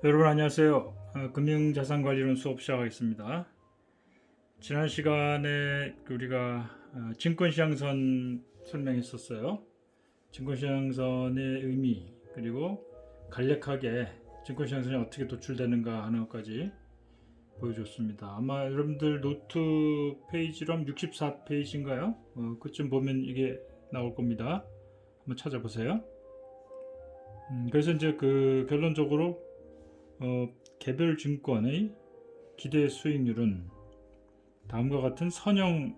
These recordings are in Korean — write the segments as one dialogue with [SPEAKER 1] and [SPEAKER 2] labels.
[SPEAKER 1] 여러분 안녕하세요. 금융자산관리론 수업 시작하겠습니다. 지난 시간에 우리가 증권시장선 설명했었어요. 증권시장선의 의미 그리고 간략하게 증권시장선이 어떻게 도출되는가 하는 것까지 보여줬습니다. 아마 여러분들 노트 페이지로 64페이지인가요? 그쯤 보면 이게 나올 겁니다. 한번 찾아보세요. 그래서 이제 그 결론적으로 개별 증권의 기대 수익률은 다음과 같은 선형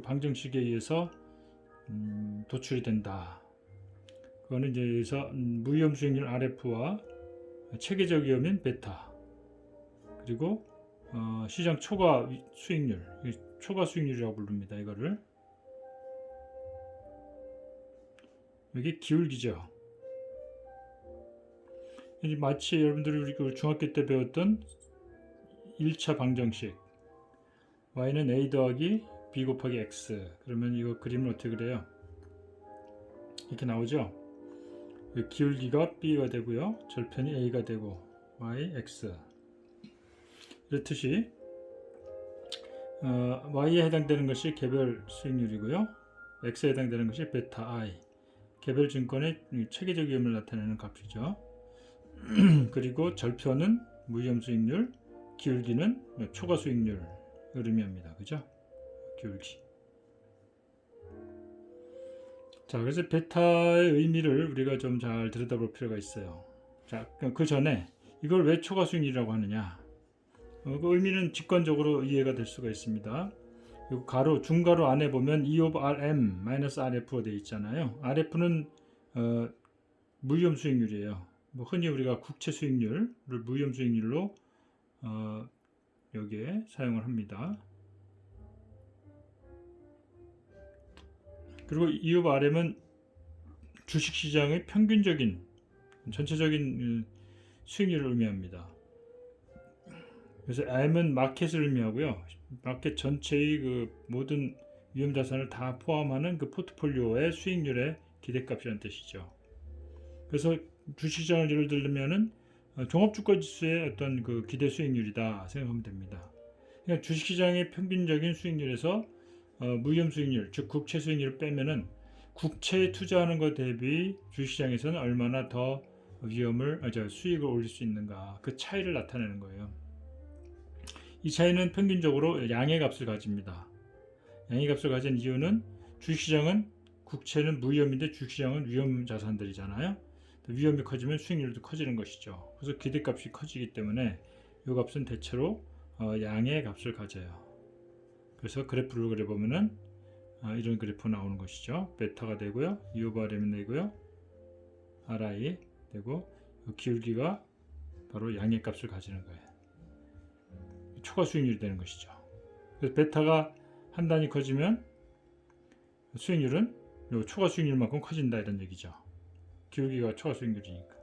[SPEAKER 1] 방정식에 의해서 도출이 된다. 그거는 이제 여기서 무위험 수익률 RF와 체계적 위험인 베타 그리고 시장 초과 수익률, 초과 수익률이라고 부릅니다. 이거를 여기 기울기죠. 마치 여러분들이 우리 중학교 때 배웠던 1차 방정식 y는 a 더하기 b 곱하기 x. 그러면 이거 그림을 어떻게 그래요? 이렇게 나오죠. 기울기가 b가 되고요, 절편이 a가 되고 y, x. 이렇듯이 y에 해당되는 것이 개별 수익률이고요, x에 해당되는 것이 베타 i, 개별 증권의 체계적 위험을 나타내는 값이죠. 그리고 절편은 무위험 수익률, 기울기는 초과 수익률을 의미합니다. 그죠? 기울기. 자, 그래서 베타의 의미를 우리가 좀 잘 들여다볼 필요가 있어요. 자, 그 전에 이걸 왜 초과 수익률이라고 하느냐? 그 의미는 직관적으로 이해가 될 수가 있습니다. 가로, 중가로 안에 보면 E of RM RF가 되어 있잖아요. RF는 무위험 수익률이에요. 흔히 우리가 국채 수익률을 무위험 수익률로 여기에 사용을 합니다. 그리고 E of RM은 주식시장의 평균적인 전체적인 수익률을 의미합니다. 그래서 M은 마켓을 의미하고요, 마켓 전체의 그 모든 위험 자산을 다 포함하는 그 포트폴리오의 수익률의 기대값이라는 뜻이죠. 그래서 주식시장을 예를 들면은 종합주가지수의 어떤 그 기대 수익률이다 생각하면 됩니다. 그러니까 주식시장의 평균적인 수익률에서 무위험 수익률, 즉 국채 수익률을 빼면은 국채에 투자하는 것 대비 주식시장에서는 얼마나 더 수익을 올릴 수 있는가, 그 차이를 나타내는 거예요. 이 차이는 평균적으로 양의 값을 가집니다. 양의 값을 가진 이유는 주식시장은 국채는 무위험인데 주식시장은 위험 자산들이잖아요. 위험이 커지면 수익률도 커지는 것이죠. 그래서 기대값이 커지기 때문에 이 값은 대체로 양의 값을 가져요. 그래서 그래프를 그려보면은 이런 그래프 나오는 것이죠. 베타가 되고요, E of RM이 되고요, RI 되고, 기울기가 바로 양의 값을 가지는 거예요. 초과 수익률이 되는 것이죠. 그래서 베타가 한 단위 커지면 수익률은 초과 수익률만큼 커진다 이런 얘기죠. 기울기가 초과 수익률이니까.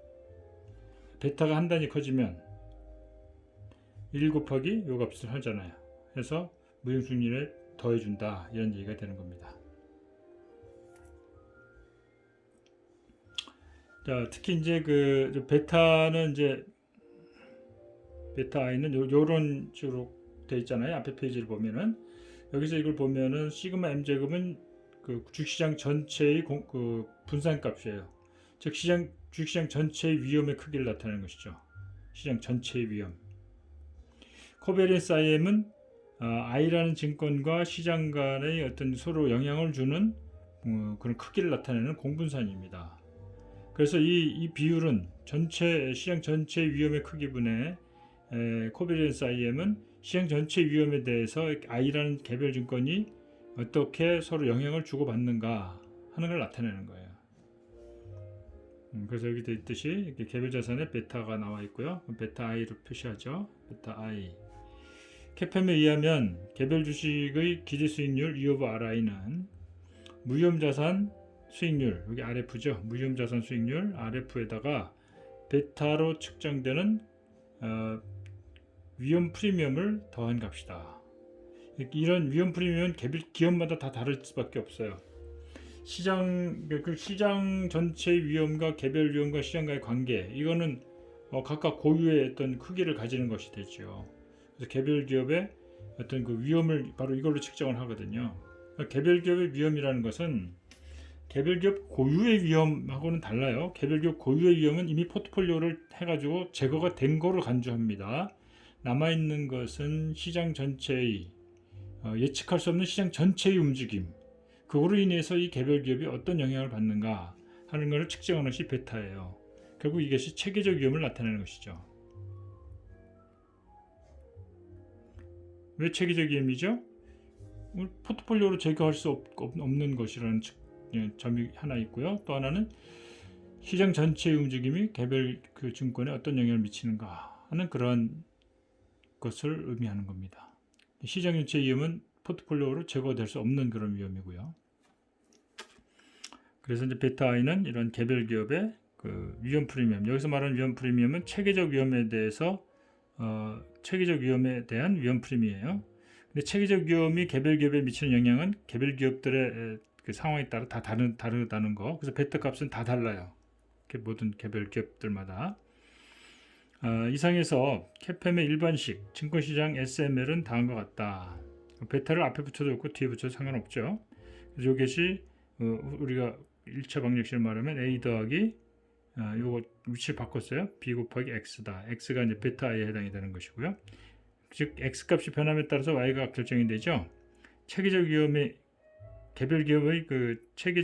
[SPEAKER 1] 베타가 한 단위 커지면 1 곱하기 요 값을 하잖아요. 해서 무위험 수익률에 더해준다 이런 얘기가 되는 겁니다. 자, 특히 이제 그 베타는 이제 베타 i는 요런 식으로 돼 있잖아요. 앞에 페이지를 보면은 여기서 이걸 보면은 시그마 m 제곱은 그 주식시장 전체의 그 분산값이에요. 즉 주식시장 전체의 위험의 크기를 나타내는 것이죠. 시장 전체의 위험. 코베리언스 IM은 I라는 증권과 시장 간의 어떤 서로 영향을 주는 그런 크기를 나타내는 공분산입니다. 그래서 이 비율은 시장 전체 위험의 크기분의 코베리언스 IM은 시장 전체 위험에 대해서 I라는 개별 증권이 어떻게 서로 영향을 주고받는가 하는 걸 나타내는 거예요. 그래서 여기 되어 있듯이 이렇게 개별 자산에 베타가 나와 있고요. 베타 I로 표시하죠. 베타 I. 캐팸에 의하면 개별 주식의 기대 수익률 E of RI는 무위험 자산 수익률, 여기 RF죠. 무위험 자산 수익률 RF에다가 베타로 측정되는 위험 프리미엄을 더한 값이다. 이런 위험 프리미엄은 개별 기업마다 다 다를 수밖에 없어요. 시장 전체의 위험과 개별 위험과 시장과의 관계, 이거는 각각 고유의 어떤 크기를 가지는 것이 되죠. 그래서 개별 기업의 어떤 그 위험을 바로 이걸로 측정을 하거든요. 개별 기업의 위험이라는 것은 개별 기업 고유의 위험하고는 달라요. 개별 기업 고유의 위험은 이미 포트폴리오를 해가지고 제거가 된 거로 간주합니다. 남아있는 것은 시장 전체의 예측할 수 없는 시장 전체의 움직임, 그거로 인해서 이 개별 기업이 어떤 영향을 받는가 하는 것을 측정하는 것이 베타예요. 결국 이것이 체계적 위험을 나타내는 것이죠. 왜 체계적 위험이죠? 포트폴리오로 제거할 수 없는 것이라는 점이 하나 있고요. 또 하나는 시장 전체의 움직임이 개별 그 증권에 어떤 영향을 미치는가 하는 그런 것을 의미하는 겁니다. 시장 전체의 위험은 포트폴리오로 제거될 수 없는 그런 위험이고요. 그래서 이제 베타 I는 이런 개별 기업의 그 위험 프리미엄, 여기서 말하는 위험 프리미엄은 체계적 위험에 대해서 체계적 위험에 대한 위험 프리미엄이에요. 근데 체계적 위험이 개별 기업에 미치는 영향은 개별 기업들의 그 상황에 따라 다 다르다는 거. 그래서 베타 값은 다 달라요. 모든 개별 기업들마다. 이상에서 CAPM의 일반식 증권시장 SML은 다음과 같다. 베타를 앞에 붙여도 좋고 뒤에 붙여도 상관없죠. 그래서 이것이 우리가 1차 방정식을 말하면 A 더하기 요거 위치를 바꿨어요. B 곱하기 X다. X가 이제 베타에 해당이 되는 것이고요. 즉 X 값이 변함에 따라서 Y가 결정이 되죠. 체계적 위험의 개별 기업의 그 체계